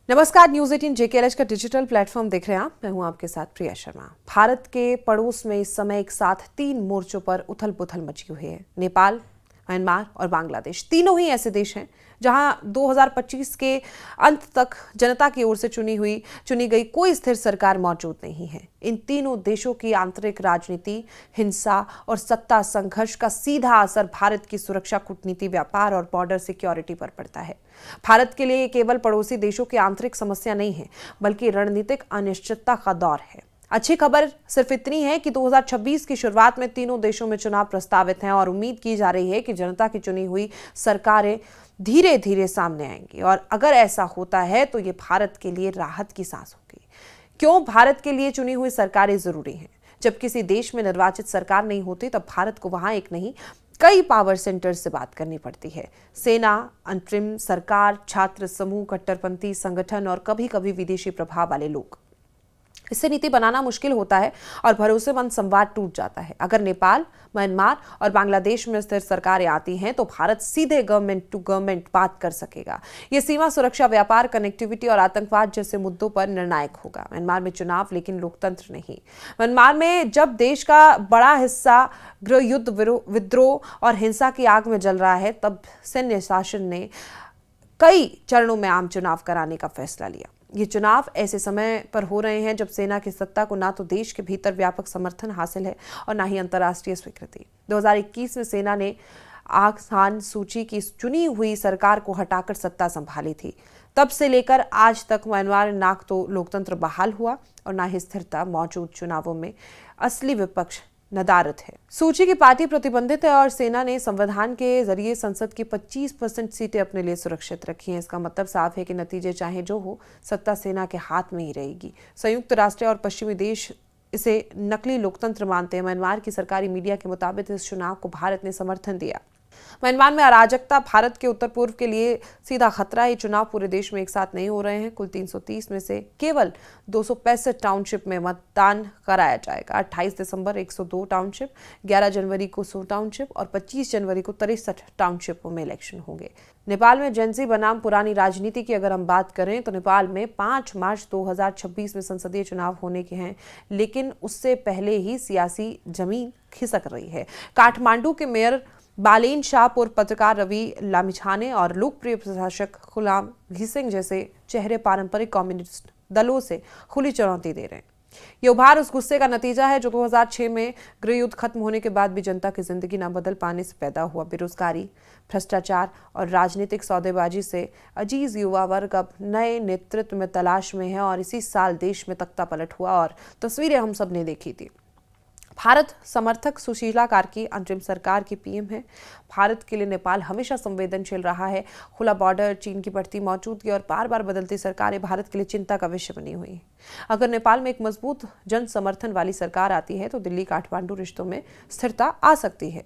नमस्कार, news 18 JKLH का digital platform देख रहे हैं आप। मैं हूं आपके साथ प्रिया शर्मा। भारत के पड़ोस में इस समय एक साथ 3 मोर्चों पर उथल पुथल मची हुई है। नेपाल, म्यांमार और बांग्लादेश तीनों ही ऐसे देश हैं जहां 2025 के अंत तक जनता की ओर से चुनी गई कोई स्थिर सरकार मौजूद नहीं है। इन तीनों देशों की आंतरिक राजनीति, हिंसा और सत्ता संघर्ष का सीधा असर भारत की सुरक्षा कूटनीति, व्यापार और बॉर्डर सिक्योरिटी पर पड़ता है। भारत के लिए ये केवल पड़ोसी देशों की आंतरिक समस्या नहीं है, बल्कि रणनीतिक अनिश्चितता का दौर है। अच्छी खबर सिर्फ इतनी है कि 2026 की शुरुआत में तीनों देशों में चुनाव प्रस्तावित हैं और उम्मीद की जा रही है कि जनता की चुनी हुई सरकारें धीरे धीरे सामने आएंगी। और अगर ऐसा होता है तो ये भारत के लिए राहत की सांस होगी। क्यों भारत के लिए चुनी हुई सरकारें जरूरी हैं? जब किसी देश में निर्वाचित सरकार नहीं होती तब भारत को वहां एक नहीं कई पावर सेंटर से बात करनी पड़ती है। सेना, अंतरिम सरकार, छात्र समूह, कट्टरपंथी संगठन और कभी कभी विदेशी प्रभाव वाले लोग। इससे नीति बनाना मुश्किल होता है और भरोसेमंद संवाद टूट जाता है। अगर नेपाल, म्यांमार और बांग्लादेश में स्थिर सरकारें आती हैं तो भारत सीधे गवर्नमेंट टू गवर्नमेंट बात कर सकेगा। यह सीमा सुरक्षा, व्यापार, कनेक्टिविटी और आतंकवाद जैसे मुद्दों पर निर्णायक होगा। म्यांमार में चुनाव लेकिन लोकतंत्र नहीं। म्यांमार में जब देश का बड़ा हिस्सा गृह युद्ध, विद्रोह और हिंसा की आग में जल रहा है, तब सैन्य शासन ने कई चरणों में आम चुनाव कराने का फैसला लिया। ये चुनाव ऐसे समय पर हो रहे हैं जब सेना की सत्ता को ना तो देश के भीतर व्यापक समर्थन हासिल है और ना ही अंतर्राष्ट्रीय स्वीकृति। 2021 में सेना ने आग सान सूची की चुनी हुई सरकार को हटाकर सत्ता संभाली थी। तब से लेकर आज तक म्यांमार ना तो लोकतंत्र बहाल हुआ और ना ही स्थिरता मौजूद। चुनावों में असली विपक्ष नदारत है। सूची की पार्टी प्रतिबंधित है और सेना ने संविधान के जरिए संसद की 25% सीटें अपने लिए सुरक्षित रखी हैं। इसका मतलब साफ है कि नतीजे चाहे जो हो, सत्ता सेना के हाथ में ही रहेगी। संयुक्त राष्ट्र और पश्चिमी देश इसे नकली लोकतंत्र मानते हैं। म्यांमार की सरकारी मीडिया के मुताबिक इस चुनाव को भारत ने समर्थन दिया। म्यांमार में अराजकता भारत के उत्तर पूर्व के लिए सीधा खतरा है। चुनाव पूरे देश में एक साथ नहीं हो रहे हैं। कुल 330 में से केवल 265 टाउनशिप में मतदान कराया जाएगा। 28 दिसंबर 102 टाउनशिप, 11 जनवरी को 100 टाउनशिप और 25 जनवरी को 63 टाउनशिपों में इलेक्शन होंगे। नेपाल में जेनजी बनाम पुरानी राजनीति की अगर हम बात करें तो नेपाल में 5 मार्च 2026 में संसदीय चुनाव होने के हैं, लेकिन उससे पहले ही सियासी जमीन खिसक रही है। काठमांडू के मेयर बालेन शाह, पूर्व पत्रकार रवि लामिछाने और लोकप्रिय प्रशासक गुलाम घिसिंग जैसे चेहरे पारंपरिक कम्युनिस्ट दलों से खुली चुनौती दे रहे हैं। ये उभार उस गुस्से का नतीजा है जो 2006 में गृह युद्ध खत्म होने के बाद भी जनता की जिंदगी न बदल पाने से पैदा हुआ। बेरोजगारी, भ्रष्टाचार और राजनीतिक सौदेबाजी से अजीज युवा वर्ग अब नए नेतृत्व में तलाश में है और इसी साल देश में तख्ता पलट हुआ और तस्वीरें हम सब ने देखी थी। भारत समर्थक सुशीला कार्की अंतरिम सरकार की पीएम है। भारत के लिए नेपाल हमेशा संवेदनशील रहा है। खुला बॉर्डर, चीन की बढ़ती मौजूदगी और बार बार बदलती सरकारें भारत के लिए चिंता का विषय बनी हुई हैं। अगर नेपाल में एक मजबूत जन समर्थन वाली सरकार आती है तो दिल्ली काठमांडू रिश्तों में स्थिरता आ सकती है।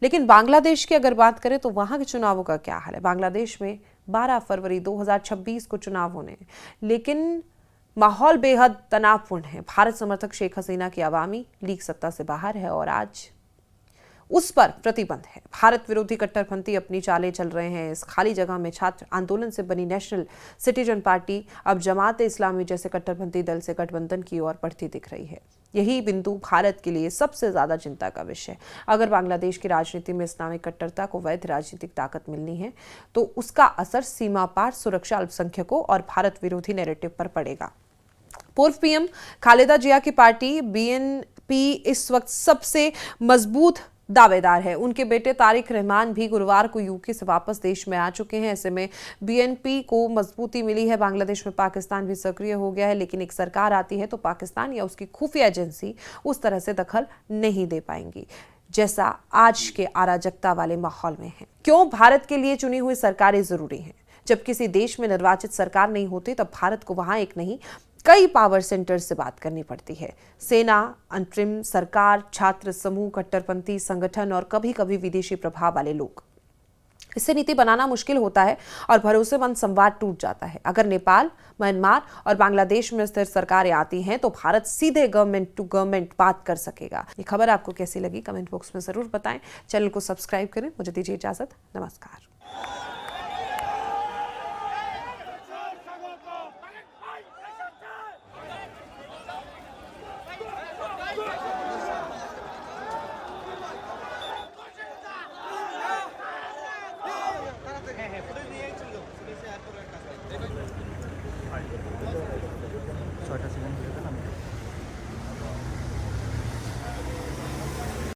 लेकिन बांग्लादेश की अगर बात करें तो वहां के चुनावों का क्या हाल है? बांग्लादेश में 12 फरवरी 2026 को चुनाव होने हैं, लेकिन माहौल बेहद तनावपूर्ण है। भारत समर्थक शेख हसीना की अवामी लीग सत्ता से बाहर है और आज उस पर प्रतिबंध है। भारत विरोधी कट्टरपंथी अपनी चालें चल रहे हैं। इस खाली जगह में छात्र आंदोलन से बनी नेशनल सिटीजन पार्टी अब जमात इस्लामी जैसे कट्टरपंथी दल से गठबंधन की ओर बढ़ती दिख रही है। यही बिंदु भारत के लिए सबसे ज्यादा चिंता का विषय है। अगर बांग्लादेश की राजनीति में इस्लामिक कट्टरता को वैध राजनीतिक ताकत मिलनी है तो उसका असर सीमा पार सुरक्षा, अल्पसंख्यकों और भारत विरोधी नैरेटिव पर पड़ेगा। पूर्व पीएम खालेदा जिया की पार्टी बीएनपी इस वक्त सबसे मजबूत दावेदार है। उनके बेटे तारिक रहमान भी गुरुवार को यूके से वापस देश में आ चुके हैं। ऐसे में बीएनपी को मजबूती मिली है। बांग्लादेश में पाकिस्तान भी सक्रिय हो गया है, लेकिन एक सरकार आती है तो पाकिस्तान या उसकी खुफिया एजेंसी उस तरह से दखल नहीं दे पाएंगी जैसा आज के अराजकता वाले माहौल में है। क्यों भारत के लिए चुनी हुई सरकारें जरूरी हैं? जब किसी देश में निर्वाचित सरकार नहीं होती तब भारत को वहां एक नहीं कई पावर सेंटर से बात करनी पड़ती है। सेना, अंतरिम सरकार, छात्र समूह, कट्टरपंथी संगठन और कभी कभी विदेशी प्रभाव वाले लोग। इससे नीति बनाना मुश्किल होता है और भरोसेमंद संवाद टूट जाता है। अगर नेपाल, म्यांमार और बांग्लादेश में स्थिर सरकारें आती हैं तो भारत सीधे गवर्नमेंट टू गवर्नमेंट बात कर सकेगा। ये खबर आपको कैसी लगी कमेंट बॉक्स में जरूर बताएं। चैनल को सब्सक्राइब करें। मुझे दीजिए इजाजत। नमस्कार। छोटा सा